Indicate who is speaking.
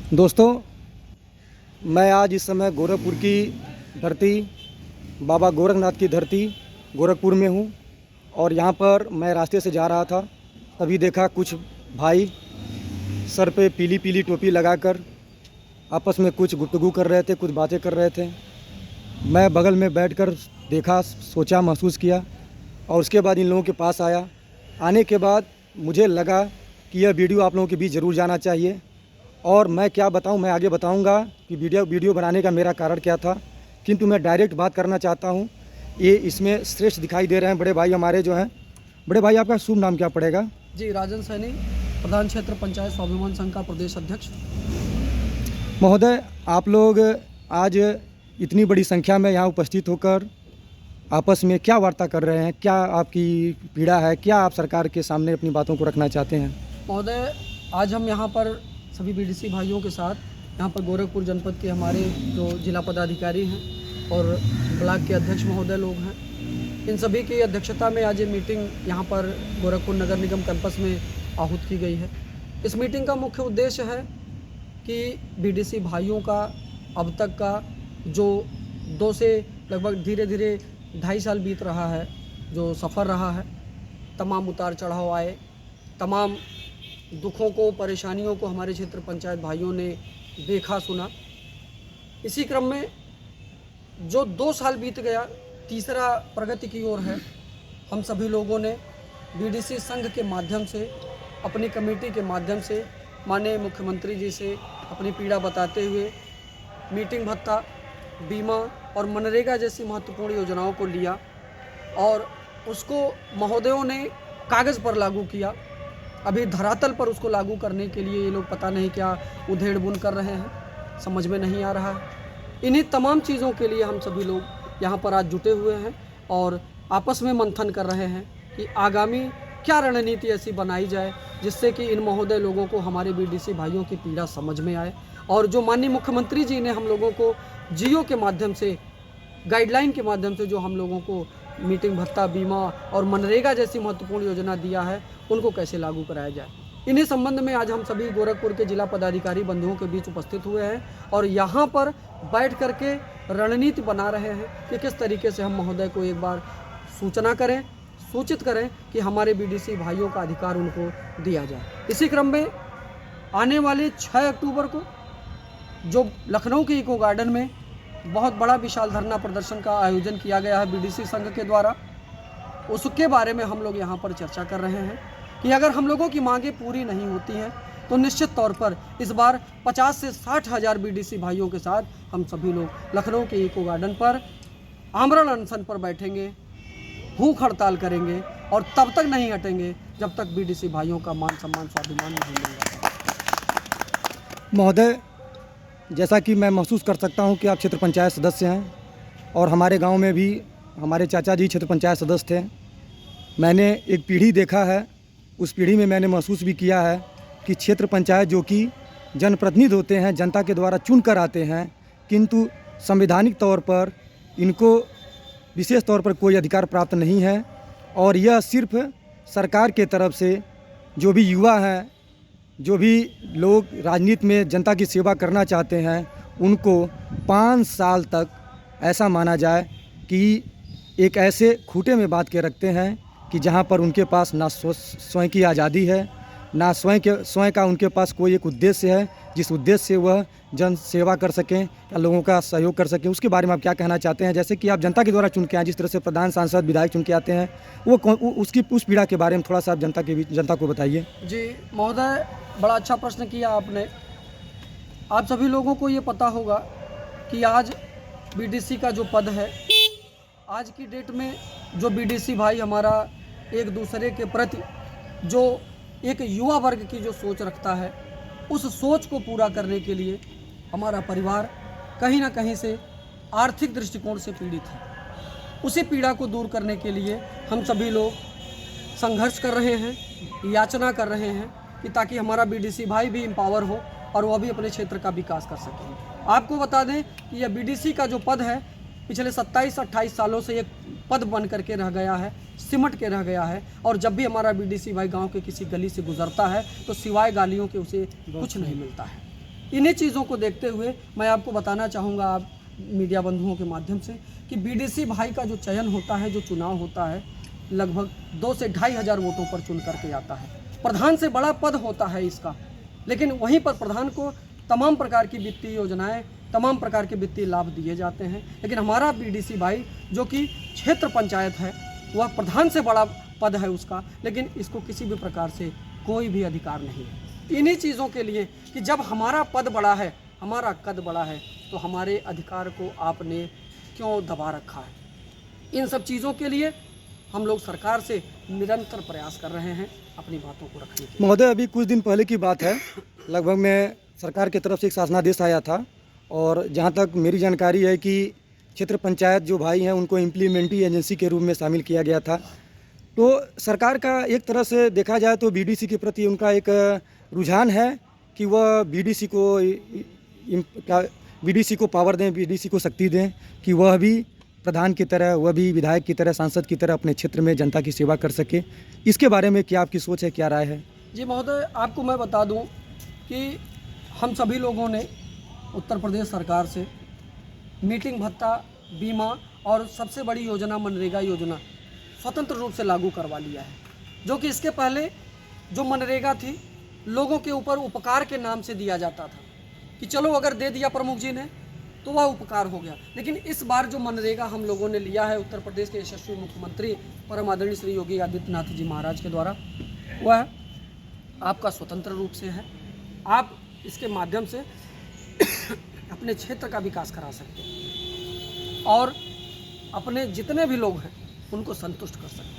Speaker 1: दोस्तों, मैं आज इस समय गोरखपुर की धरती, बाबा गोरखनाथ की धरती गोरखपुर में हूँ। और यहाँ पर मैं रास्ते से जा रहा था, तभी देखा कुछ भाई सर पे पीली पीली टोपी लगाकर आपस में कुछ गुफ्तगू कर रहे थे, कुछ बातें कर रहे थे। मैं बगल में बैठकर देखा, सोचा, महसूस किया और उसके बाद इन लोगों के पास आया। आने के बाद मुझे लगा कि यह वीडियो आप लोगों के बीच ज़रूर जाना चाहिए। और मैं क्या बताऊं, मैं आगे बताऊंगा कि वीडियो बनाने का मेरा कारण क्या था, किंतु मैं डायरेक्ट बात करना चाहता हूं। ये इसमें श्रेष्ठ दिखाई दे रहे हैं बड़े भाई हमारे जो हैं। बड़े भाई, आपका शुभ नाम क्या पड़ेगा?
Speaker 2: जी, राजन सैनी, प्रधान क्षेत्र पंचायत स्वाभिमान संघ का प्रदेश अध्यक्ष।
Speaker 1: महोदय, आप लोग आज इतनी बड़ी संख्या में यहाँ उपस्थित होकर आपस में क्या वार्ता कर रहे हैं? क्या आपकी पीड़ा है? क्या आप सरकार के सामने अपनी बातों को रखना चाहते हैं?
Speaker 2: महोदय, आज हम यहाँ पर सभी बीडीसी भाइयों के साथ यहाँ पर गोरखपुर जनपद के हमारे जो जिला पदाधिकारी हैं और ब्लॉक के अध्यक्ष महोदय लोग हैं, इन सभी की अध्यक्षता में आज ये मीटिंग यहाँ पर गोरखपुर नगर निगम कैंपस में आहूत की गई है। इस मीटिंग का मुख्य उद्देश्य है कि बीडीसी भाइयों का अब तक का जो 2 से लगभग धीरे धीरे 2.5 साल बीत रहा है, जो सफ़र रहा है, तमाम उतार चढ़ाव आए, तमाम दुखों को, परेशानियों को हमारे क्षेत्र पंचायत भाइयों ने देखा, सुना। इसी क्रम में जो 2 साल बीत गया, तीसरा प्रगति की ओर है। हम सभी लोगों ने बीडीसी संघ के माध्यम से, अपनी कमेटी के माध्यम से माननीय मुख्यमंत्री जी से अपनी पीड़ा बताते हुए मीटिंग भत्ता, बीमा और मनरेगा जैसी महत्वपूर्ण योजनाओं को लिया और उसको महोदयों ने कागज़ पर लागू किया। अभी धरातल पर उसको लागू करने के लिए ये लोग पता नहीं क्या उधेड़ बुन कर रहे हैं, समझ में नहीं आ रहा है। इन्हीं तमाम चीज़ों के लिए हम सभी लोग यहाँ पर आज जुटे हुए हैं और आपस में मंथन कर रहे हैं कि आगामी क्या रणनीति ऐसी बनाई जाए जिससे कि इन महोदय लोगों को, हमारे बीडीसी भाइयों की पीड़ा समझ में आए। और जो माननीय मुख्यमंत्री जी ने हम लोगों को जियो के माध्यम से, गाइडलाइन के माध्यम से जो हम लोगों को मीटिंग भत्ता, बीमा और मनरेगा जैसी महत्वपूर्ण योजना दिया है, उनको कैसे लागू कराया जाए। इन्हीं संबंध में आज हम सभी गोरखपुर के जिला पदाधिकारी बंधुओं के बीच उपस्थित हुए हैं और यहाँ पर बैठ करके रणनीति बना रहे हैं कि किस तरीके से हम महोदय को एक बार सूचित करें कि हमारे बीडीसी भाइयों का अधिकार उनको दिया जाए। इसी क्रम में आने वाले 6 अक्टूबर को जो लखनऊ के इको गार्डन में बहुत बड़ा विशाल धरना प्रदर्शन का आयोजन किया गया है बीडीसी संघ के द्वारा, उसके बारे में हम लोग यहाँ पर चर्चा कर रहे हैं कि अगर हम लोगों की मांगें पूरी नहीं होती हैं तो निश्चित तौर पर इस बार 50 से 60 हज़ार बीडीसी भाइयों के साथ हम सभी लोग लखनऊ के इको गार्डन पर आमरण अनशन पर बैठेंगे, भूख हड़ताल करेंगे और तब तक नहीं हटेंगे जब तक बीडीसी भाइयों का मान सम्मान, स्वाभिमान नहीं मिलेगा।
Speaker 1: महोदय, जैसा कि मैं महसूस कर सकता हूं कि आप क्षेत्र पंचायत सदस्य हैं और हमारे गांव में भी हमारे चाचा जी क्षेत्र पंचायत सदस्य थे। मैंने एक पीढ़ी देखा है, उस पीढ़ी में मैंने महसूस भी किया है कि क्षेत्र पंचायत जो कि जनप्रतिनिधि होते हैं, जनता के द्वारा चुन कर आते हैं, किंतु संवैधानिक तौर पर इनको विशेष तौर पर कोई अधिकार प्राप्त नहीं है। और यह सिर्फ सरकार के तरफ से जो भी युवा हैं, जो भी लोग राजनीति में जनता की सेवा करना चाहते हैं, उनको 5 साल तक ऐसा माना जाए कि एक ऐसे खूटे में बांध के रखते हैं कि जहां पर उनके पास ना स्वयं की आज़ादी है, ना स्वयं का उनके पास कोई एक उद्देश्य है जिस उद्देश्य से वह जन सेवा कर सकें या लोगों का सहयोग कर सकें। उसके बारे में आप क्या कहना चाहते हैं? जैसे कि आप जनता के द्वारा चुन के आए, जिस तरह से प्रधान, सांसद, विधायक चुन के आते हैं, उस पीड़ा के बारे में थोड़ा सा आप जनता को बताइए।
Speaker 2: जी महोदय, बड़ा अच्छा प्रश्न किया आपने। आप सभी लोगों को ये पता होगा कि आज बीडीसी का जो पद है, आज की डेट में जो बीडीसी भाई हमारा एक दूसरे के प्रति जो एक युवा वर्ग की जो सोच रखता है, उस सोच को पूरा करने के लिए हमारा परिवार कहीं ना कहीं से आर्थिक दृष्टिकोण से पीड़ित है। उसी पीड़ा को दूर करने के लिए हम सभी लोग संघर्ष कर रहे हैं, याचना कर रहे हैं कि ताकि हमारा बीडीसी भाई भी एम्पावर हो और वह भी अपने क्षेत्र का विकास कर सके। आपको बता दें कि यह बीडीसी का जो पद है, पिछले 27-28 सालों से एक पद बन करके रह गया है, सिमट के रह गया है। और जब भी हमारा बीडीसी भाई गांव के किसी गली से गुजरता है तो सिवाय गालियों के उसे कुछ नहीं मिलता है। इन्हीं चीज़ों को देखते हुए मैं आपको बताना चाहूँगा, आप मीडिया बंधुओं के माध्यम से, कि बीडीसी भाई का जो चयन होता है, जो चुनाव होता है, लगभग 2 से 2,500 वोटों पर चुन करके आता है। प्रधान से बड़ा पद होता है इसका, लेकिन वहीं पर प्रधान को तमाम प्रकार की वित्तीय योजनाएं, तमाम प्रकार के वित्तीय लाभ दिए जाते हैं। लेकिन हमारा बीडीसी भाई जो कि क्षेत्र पंचायत है, वह प्रधान से बड़ा पद है उसका, लेकिन इसको किसी भी प्रकार से कोई भी अधिकार नहीं है। इन्हीं चीज़ों के लिए कि जब हमारा पद बड़ा है, हमारा कद बड़ा है, तो हमारे अधिकार को आपने क्यों दबा रखा है। इन सब चीज़ों के लिए हम लोग सरकार से निरंतर प्रयास कर रहे हैं अपनी बातों को रखने के।
Speaker 1: महोदय, अभी कुछ दिन पहले की बात है, लगभग में सरकार की तरफ से एक शासनादेश आया था, और जहाँ तक मेरी जानकारी है कि क्षेत्र पंचायत जो भाई हैं उनको इम्प्लीमेंटी एजेंसी के रूप में शामिल किया गया था। तो सरकार का एक तरह से देखा जाए तो बीडीसी के प्रति उनका एक रुझान है कि वह बीडीसी को पावर दें, बीडीसी को शक्ति दें कि वह भी प्रधान की तरह, वह भी विधायक की तरह, सांसद की तरह अपने क्षेत्र में जनता की सेवा कर सके। इसके बारे में क्या आपकी सोच है, क्या राय है?
Speaker 2: जी महोदय, आपको मैं बता दूं कि हम सभी लोगों ने उत्तर प्रदेश सरकार से मीटिंग भत्ता, बीमा और सबसे बड़ी योजना मनरेगा योजना स्वतंत्र रूप से लागू करवा लिया है। जो कि इसके पहले जो मनरेगा थी, लोगों के ऊपर उपकार के नाम से दिया जाता था कि चलो अगर दे दिया प्रमुख जी ने तो वह उपकार हो गया। लेकिन इस बार जो मनरेगा हम लोगों ने लिया है उत्तर प्रदेश के यशस्वी मुख्यमंत्री परम आदरणीय श्री योगी आदित्यनाथ जी महाराज के द्वारा, वह आपका स्वतंत्र रूप से है। आप इसके माध्यम से अपने क्षेत्र का विकास करा सकते हैं और अपने जितने भी लोग हैं उनको संतुष्ट कर सकते हैं।